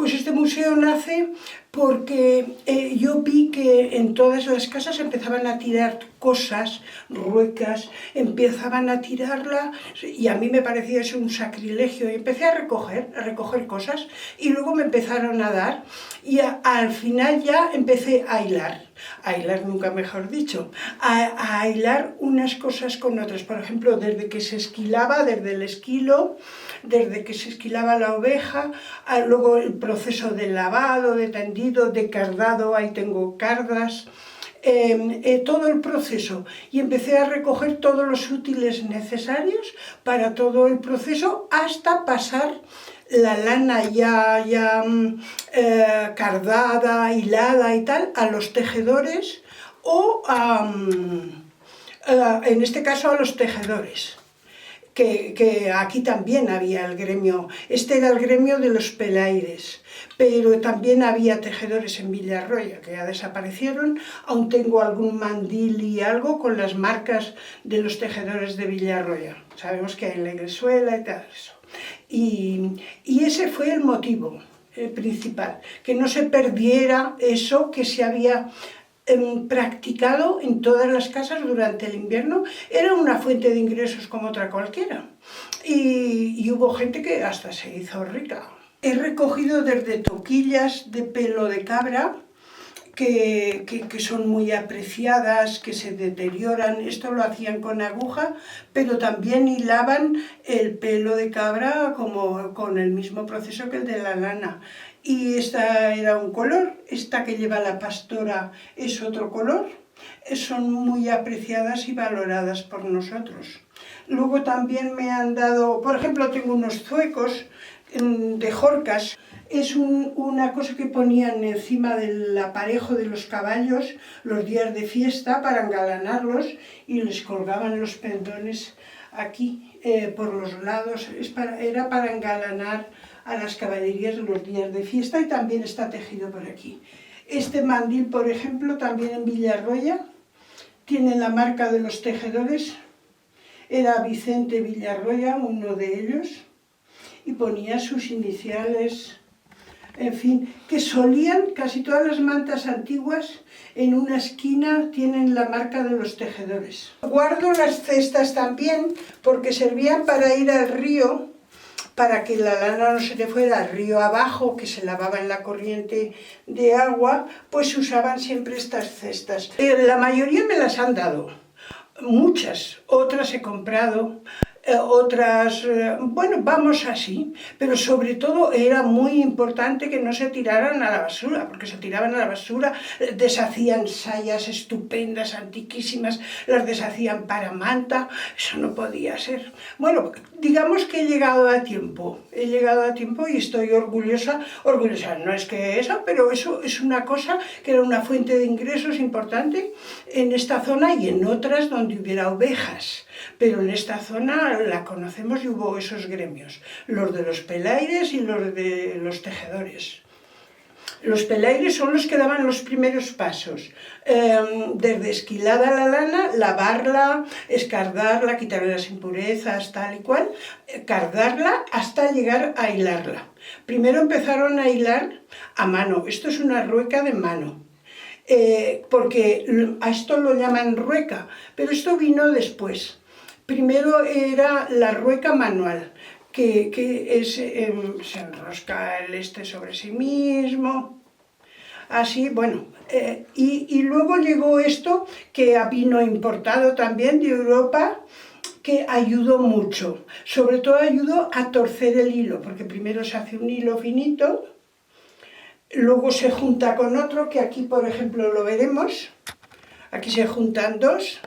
Pues este museo nace porque yo vi que en todas las casas empezaban a tirar cosas, ruecas, empezaban a tirarla y a mí me parecía eso un sacrilegio y empecé a recoger cosas y luego me empezaron a dar y al final ya empecé a hilar nunca mejor dicho, a hilar unas cosas con otras, por ejemplo, desde que se esquilaba, desde el esquilo, desde que se esquilaba la oveja, luego el proceso de lavado, de tendido, de cardado, ahí tengo cardas, todo el proceso y empecé a recoger todos los útiles necesarios para todo el proceso hasta pasar la lana ya cardada, hilada y tal, a los tejedores o en este caso a los tejedores. Que aquí también había el gremio, este era el gremio de los pelaires, pero también había tejedores en Villarroya que ya desaparecieron, aún tengo algún mandil y algo con las marcas de los tejedores de Villarroya, sabemos que hay en la Iglesuela y tal eso. Y ese fue el motivo principal, que no se perdiera eso que se había practicado en todas las casas durante el invierno, era una fuente de ingresos como otra cualquiera. Y hubo gente que hasta se hizo rica. He recogido desde toquillas de pelo de cabra, que son muy apreciadas, que se deterioran, esto lo hacían con aguja, pero también hilaban el pelo de cabra como con el mismo proceso que el de la lana. Y esta era un color, esta que lleva la pastora es otro color, son muy apreciadas y valoradas por nosotros. Luego también me han dado, por ejemplo, tengo unos zuecos de jorcas, es una cosa que ponían encima del aparejo de los caballos los días de fiesta para engalanarlos y les colgaban los pendones aquí por los lados, era para engalanar a las caballerías los días de fiesta y también está tejido por aquí. Este mandil, por ejemplo, también en Villarroya, tiene la marca de los tejedores, era Vicente Villarroya, uno de ellos, y ponía sus iniciales, en fin, que solían, casi todas las mantas antiguas, en una esquina tienen la marca de los tejedores. Guardo las cestas también, porque servían para ir al río, para que la lana no se le fuera al río abajo, que se lavaba en la corriente de agua, pues usaban siempre estas cestas. La mayoría me las han dado, muchas, otras he comprado, otras, bueno, vamos así, pero sobre todo era muy importante que no se tiraran a la basura, porque se tiraban a la basura, deshacían sayas estupendas, antiquísimas, las deshacían para manta, eso no podía ser. Bueno, digamos que he llegado a tiempo y estoy orgullosa, no es que eso, pero eso es una cosa que era una fuente de ingresos importante en esta zona y en otras donde hubiera ovejas. Pero en esta zona la conocemos y hubo esos gremios, los de los pelaires y los de los tejedores. Los pelaires son los que daban los primeros pasos, desde esquilada la lana, lavarla, escardarla, quitarle las impurezas, tal y cual, cardarla hasta llegar a hilarla. Primero empezaron a hilar a mano, esto es una rueca de mano. Porque a esto lo llaman rueca, pero esto vino después. Primero era la rueca manual, que se enrosca el sobre sí mismo, así, bueno, y luego llegó esto que vino importado también de Europa, que ayudó mucho, sobre todo ayudó a torcer el hilo, porque primero se hace un hilo finito, luego se junta con otro, que aquí por ejemplo lo veremos, aquí se juntan dos.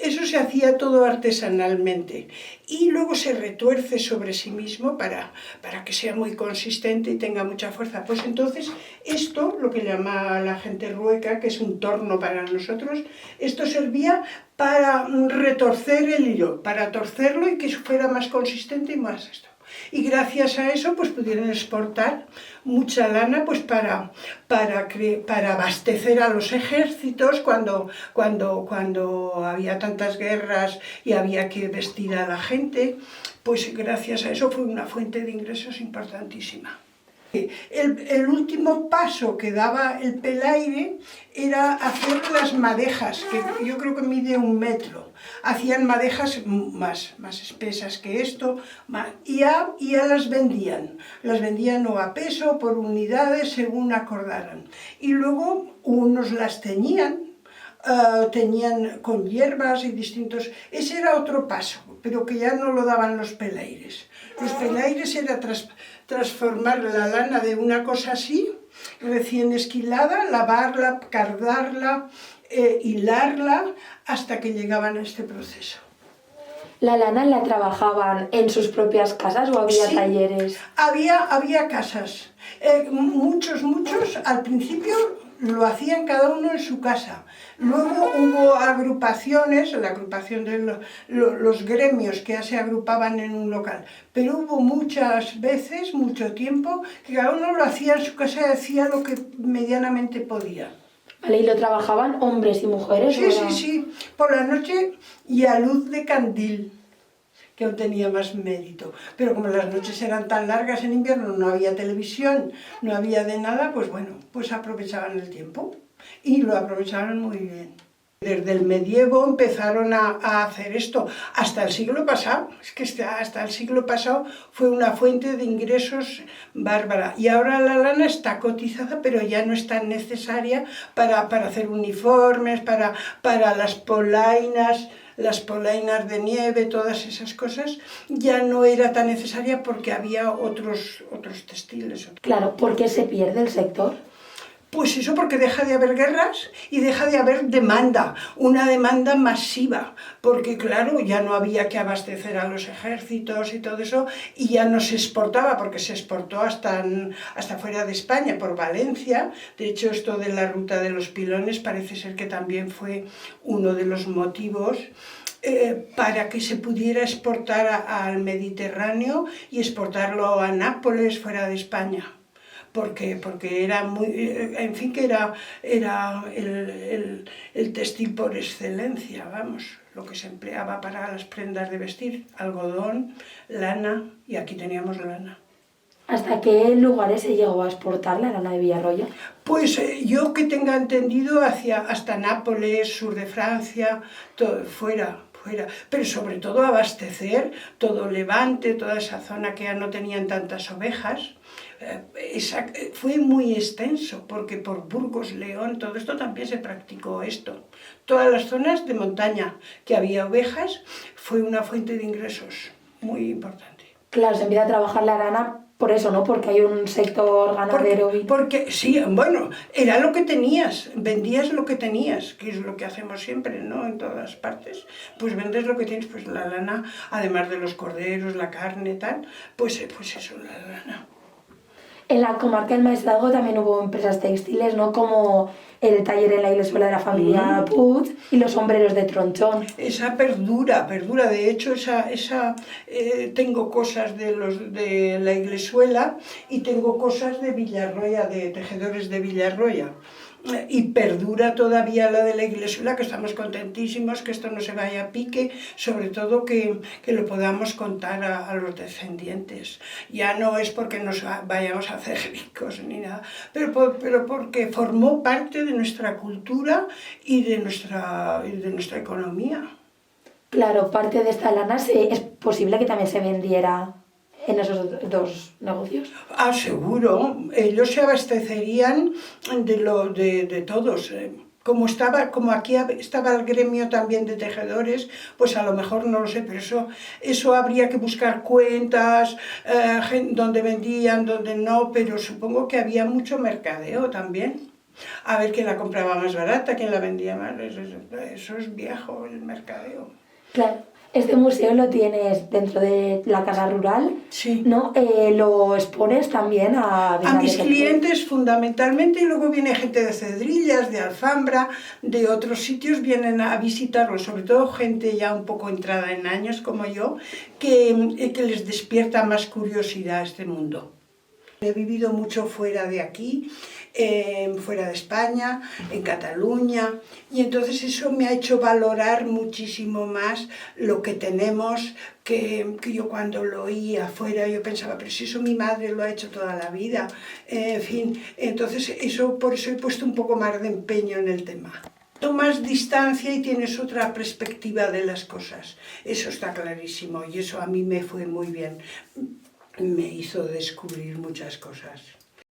Eso se hacía todo artesanalmente y luego se retuerce sobre sí mismo para que sea muy consistente y tenga mucha fuerza. Pues entonces esto, lo que llama la gente rueca, que es un torno para nosotros, esto servía para retorcer el hilo, para torcerlo y que fuera más consistente y más esto. Y gracias a eso pues pudieron exportar mucha lana pues para abastecer a los ejércitos cuando había tantas guerras y había que vestir a la gente, pues gracias a eso fue una fuente de ingresos importantísima. El último paso que daba el pelaire era hacer las madejas, que yo creo que mide 1 metro. Hacían madejas más espesas que esto, y ya las vendían. Las vendían o a peso, por unidades, según acordaran. Y luego unos las teñían con hierbas y distintos... Ese era otro paso, pero que ya no lo daban los pelaires. Los pelaires era transformar la lana de una cosa así, recién esquilada, lavarla, cardarla, hilarla, hasta que llegaban a este proceso. ¿La lana la trabajaban en sus propias casas o había talleres? Había casas. Muchos, al principio lo hacían cada uno en su casa. Luego hubo agrupaciones, la agrupación de los gremios que ya se agrupaban en un local. Pero hubo muchas veces, mucho tiempo, que cada uno lo hacía en su casa y hacía lo que medianamente podía. Vale, ¿y lo trabajaban hombres y mujeres? Sí, por la noche y a luz de candil, que aún tenía más mérito. Pero como las noches eran tan largas en invierno, no había televisión, no había de nada, pues bueno, pues aprovechaban el tiempo. Y lo aprovecharon muy bien. Desde el medievo empezaron a hacer esto, hasta el siglo pasado, es que hasta el siglo pasado fue una fuente de ingresos bárbara. Y ahora la lana está cotizada, pero ya no es tan necesaria para hacer uniformes, para las polainas de nieve, todas esas cosas, ya no era tan necesaria porque había otros textiles. Claro, ¿por qué se pierde el sector? Pues eso, porque deja de haber guerras y deja de haber demanda, una demanda masiva, porque claro, ya no había que abastecer a los ejércitos y todo eso, y ya no se exportaba, porque se exportó hasta fuera de España, por Valencia. De hecho, esto de la ruta de los pilones parece ser que también fue uno de los motivos para que se pudiera exportar al Mediterráneo y exportarlo a Nápoles, fuera de España. Porque era muy, en fin, que era el textil por excelencia, vamos, lo que se empleaba para las prendas de vestir, algodón, lana, y aquí teníamos lana. ¿Hasta qué lugares se llegó a exportar la lana de Villarroya? Pues yo que tenga entendido hasta Nápoles, sur de Francia, todo, fuera, pero sobre todo abastecer todo Levante, toda esa zona que ya no tenían tantas ovejas. Fue muy extenso, porque por Burgos, León, todo esto también se practicó esto. Todas las zonas de montaña que había ovejas fue una fuente de ingresos muy importante. Claro, se empieza a trabajar la lana por eso, ¿no? Porque hay un sector ganadero. Porque sí, bueno, era lo que tenías, vendías lo que tenías, que es lo que hacemos siempre, ¿no? En todas partes. Pues vendes lo que tienes, pues la lana, además de los corderos, la carne, tal, pues eso, la lana. En la comarca del Maestrazgo también hubo empresas textiles, ¿no? Como el taller en la Iglesuela de la familia Puig y los sombreros de Tronchón. Esa perdura. De hecho, tengo cosas de la Iglesuela y tengo cosas de Villarroya, de tejedores de Villarroya. Y perdura todavía la de la Iglesuela, que estamos contentísimos, que esto no se vaya a pique, sobre todo que lo podamos contar a los descendientes. Ya no es porque nos vayamos a hacer ricos ni nada, pero porque formó parte de nuestra cultura y de nuestra economía. Claro, parte de esta lana es posible que también se vendiera en esos dos negocios. Seguro, ellos se abastecerían de todos. Como aquí estaba el gremio también de tejedores, pues a lo mejor no lo sé, pero eso habría que buscar cuentas, donde vendían, donde no, pero supongo que había mucho mercadeo también. A ver quién la compraba más barata, quién la vendía más, eso es viejo, el mercadeo. Claro. Este museo lo tienes dentro de la Casa Rural, sí. ¿No? Lo expones también a mis clientes fundamentalmente, y luego viene gente de Cedrillas, de Alfambra, de otros sitios, vienen a visitarlo, sobre todo gente ya un poco entrada en años como yo, que les despierta más curiosidad este mundo. He vivido mucho fuera de aquí, fuera de España, en Cataluña, y entonces eso me ha hecho valorar muchísimo más lo que tenemos, que yo cuando lo oía afuera yo pensaba, pero si eso mi madre lo ha hecho toda la vida, en fin, entonces por eso he puesto un poco más de empeño en el tema. Tomas distancia y tienes otra perspectiva de las cosas, eso está clarísimo y eso a mí me fue muy bien, me hizo descubrir muchas cosas.